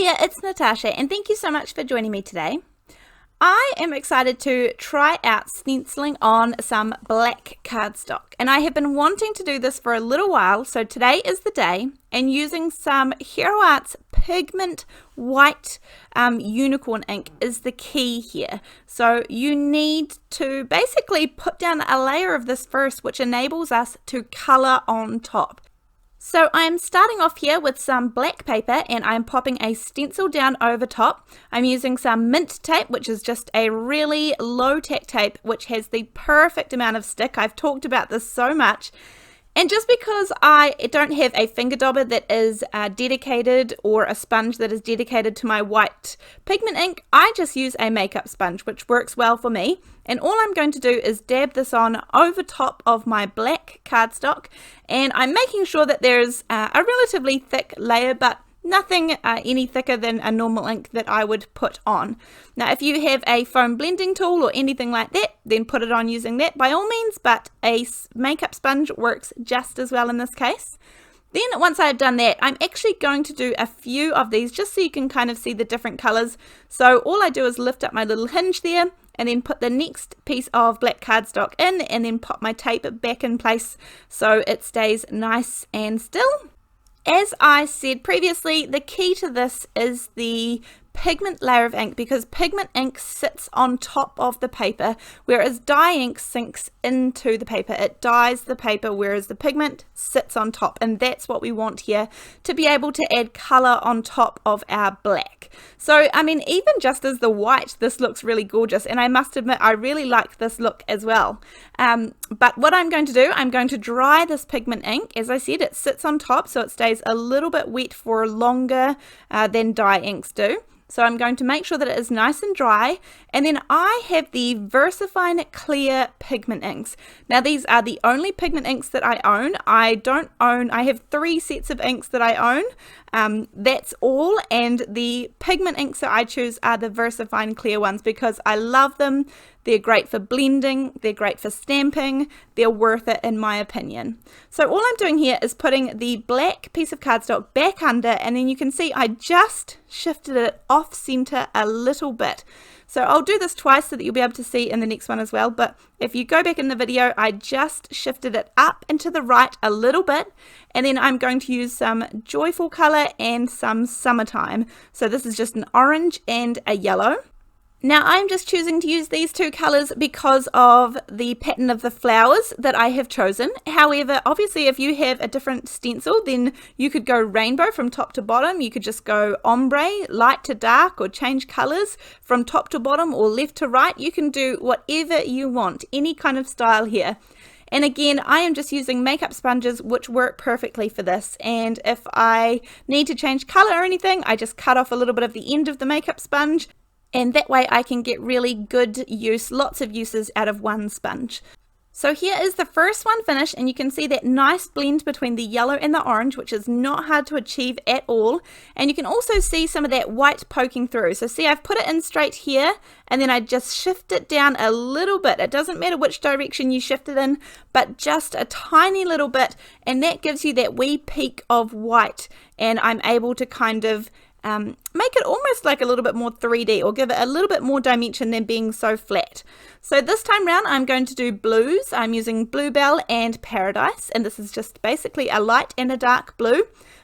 there, it's Natasha, and thank you so much for joining me today. I am excited to try out stenciling on some black cardstock, and I have been wanting to do this for a little while, so today is the day, and using some Hero Arts Pigment white unicorn ink is the key here. So you need to basically put down a layer of this first, which enables us to color on top. So I'm starting off here with some black paper and I'm popping a stencil down over top. I'm using some mint tape, which is just a really low tack tape, which has the perfect amount of stick. I've talked about this so much. And just because I don't have a finger dauber that is dedicated, or a sponge that is dedicated to my white pigment ink, I just use a makeup sponge, which works well for me. And all I'm going to do is dab this on over top of my black cardstock, and I'm making sure that there's a relatively thick layer, but nothing any thicker than a normal ink that I would put on. Now, if you have a foam blending tool or anything like that, then put it on using that by all means, but a makeup sponge works just as well in this case. Then once I've done that, I'm actually going to do a few of these just so you can kind of see the different colors. So all I do is lift up my little hinge there and then put the next piece of black cardstock in and then pop my tape back in place so it stays nice and still. As I said previously, the key to this is the pigment layer of ink, because pigment ink sits on top of the paper, whereas dye ink sinks into the paper. It dyes the paper, whereas the pigment sits on top, and that's what we want here to be able to add color on top of our black. So I mean, even just as the white, this looks really gorgeous, and I must admit I really like this look as well. But what I'm going to do, I'm going to dry this pigment ink. As I said, it sits on top, so it stays a little bit wet for longer than dye inks do. So I'm going to make sure that it is nice and dry, and then I have the VersaFine clear pigment inks. Now these are the only pigment inks that I own. I have 3 sets of inks that I own. That's all, and the pigment inks that I choose are the VersaFine clear ones because I love them. They're great for blending, they're great for stamping, they're worth it in my opinion. So all I'm doing here is putting the black piece of cardstock back under, and then you can see I just shifted it off center a little bit. So I'll do this twice so that you'll be able to see in the next one as well, but if you go back in the video, I just shifted it up and to the right a little bit, and then I'm going to use some Joyful color and some Summertime. So this is just an orange and a yellow. Now I'm just choosing to use these 2 colors because of the pattern of the flowers that I have chosen. However, obviously if you have a different stencil, then you could go rainbow from top to bottom. You could just go ombre, light to dark, or change colors from top to bottom or left to right. You can do whatever you want, any kind of style here. And again, I am just using makeup sponges which work perfectly for this, and if I need to change color or anything, I just cut off a little bit of the end of the makeup sponge, and that way I can get really good use, lots of uses out of one sponge. So here is the first one finished, and you can see that nice blend between the yellow and the orange, which is not hard to achieve at all. And you can also see some of that white poking through. So see, I've put it in straight here, and then I just shift it down a little bit. It doesn't matter which direction you shift it in, but just a tiny little bit, and that gives you that wee peak of white, and I'm able to kind of make it almost like a little bit more 3D, or give it a little bit more dimension than being so flat. So this time round I'm going to do blues. I'm using Bluebell and Paradise, and this is just basically a light and a dark blue.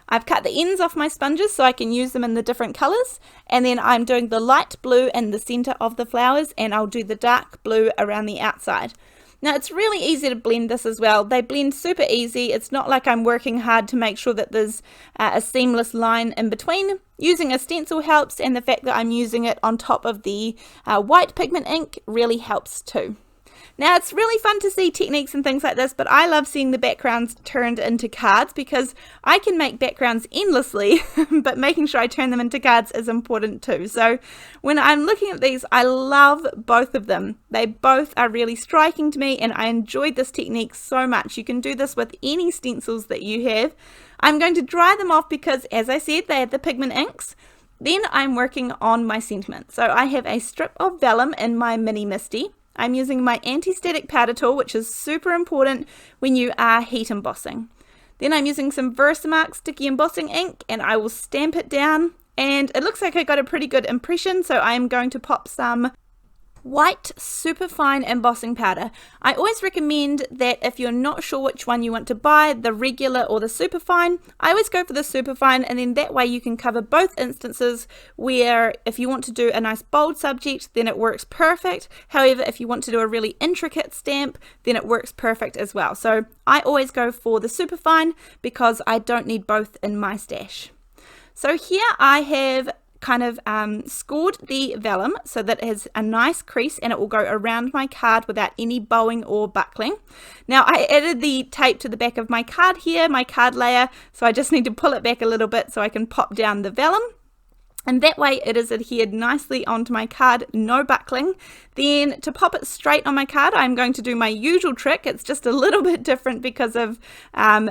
I've cut the ends off my sponges so I can use them in the different colors, and then I'm doing the light blue in the center of the flowers, and I'll do the dark blue around the outside. Now it's really easy to blend this as well. They blend super easy. It's not like I'm working hard to make sure that there's a seamless line in between. Using a stencil helps, and the fact that I'm using it on top of the white pigment ink really helps too. Now it's really fun to see techniques and things like this, but I love seeing the backgrounds turned into cards because I can make backgrounds endlessly, but making sure I turn them into cards is important too. So when I'm looking at these, I love both of them. They both are really striking to me, and I enjoyed this technique so much. You can do this with any stencils that you have. I'm going to dry them off because, as I said, they have the pigment inks. Then I'm working on my sentiment. So I have a strip of vellum in my mini MISTI. I'm using my anti-static powder tool, which is super important when you are heat embossing. Then I'm using some VersaMark sticky embossing ink, and I will stamp it down and it looks like I got a pretty good impression, so I'm going to pop some white superfine embossing powder. I always recommend that if you're not sure which one you want to buy, the regular or the superfine, I always go for the superfine, and then that way you can cover both instances where if you want to do a nice bold subject, then it works perfect. However, if you want to do a really intricate stamp, then it works perfect as well. So I always go for the superfine because I don't need both in my stash. So here I have kind of scored the vellum so that it has a nice crease and it will go around my card without any bowing or buckling. Now I added the tape to the back of my card here, my card layer, so I just need to pull it back a little bit so I can pop down the vellum. And that way it is adhered nicely onto my card, no buckling. Then to pop it straight on my card, I'm going to do my usual trick. It's just a little bit different because of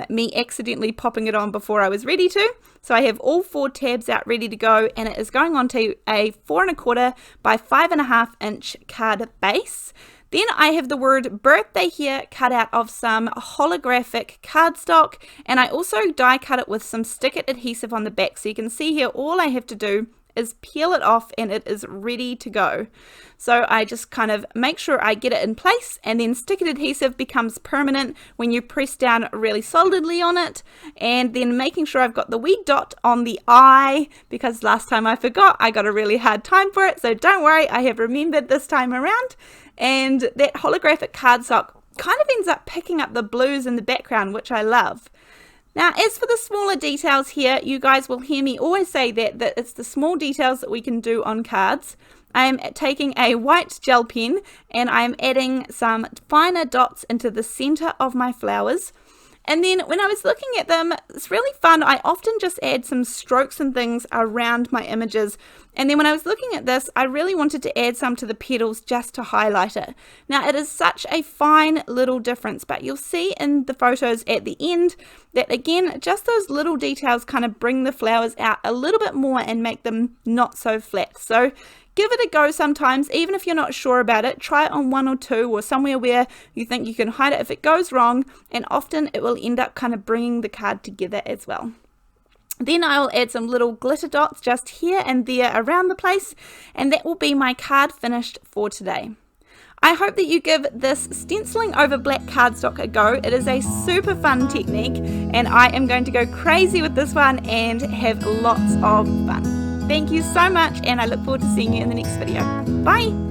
me accidentally popping it on before I was ready to. So I have all 4 tabs out ready to go, and it is going onto a 4 1/4 by 5.5 inch card base. Then I have the word birthday here cut out of some holographic cardstock, and I also die cut it with some stick it adhesive on the back. So you can see here all I have to do is peel it off and it is ready to go. So I just kind of make sure I get it in place, and then stick it adhesive becomes permanent when you press down really solidly on it, and then making sure I've got the wee dot on the eye, because last time I forgot, I got a really hard time for it. So don't worry, I have remembered this time around. And that holographic cardstock kind of ends up picking up the blues in the background, which I love. Now, as for the smaller details here, you guys will hear me always say that it's the small details that we can do on cards. I'm taking a white gel pen and I'm adding some finer dots into the center of my flowers. And then when I was looking at them, it's really fun. I often just add some strokes and things around my images. And then when I was looking at this, I really wanted to add some to the petals just to highlight it. Now, it is such a fine little difference, but you'll see in the photos at the end that, again, just those little details kind of bring the flowers out a little bit more and make them not so flat. So give it a go sometimes, even if you're not sure about it. Try it on 1 or 2 or somewhere where you think you can hide it if it goes wrong, and often it will end up kind of bringing the card together as well. Then I'll add some little glitter dots just here and there around the place, and that will be my card finished for today. I hope that you give this stenciling over black cardstock a go. It is a super fun technique, and I am going to go crazy with this one and have lots of fun. Thank you so much, and I look forward to seeing you in the next video. Bye!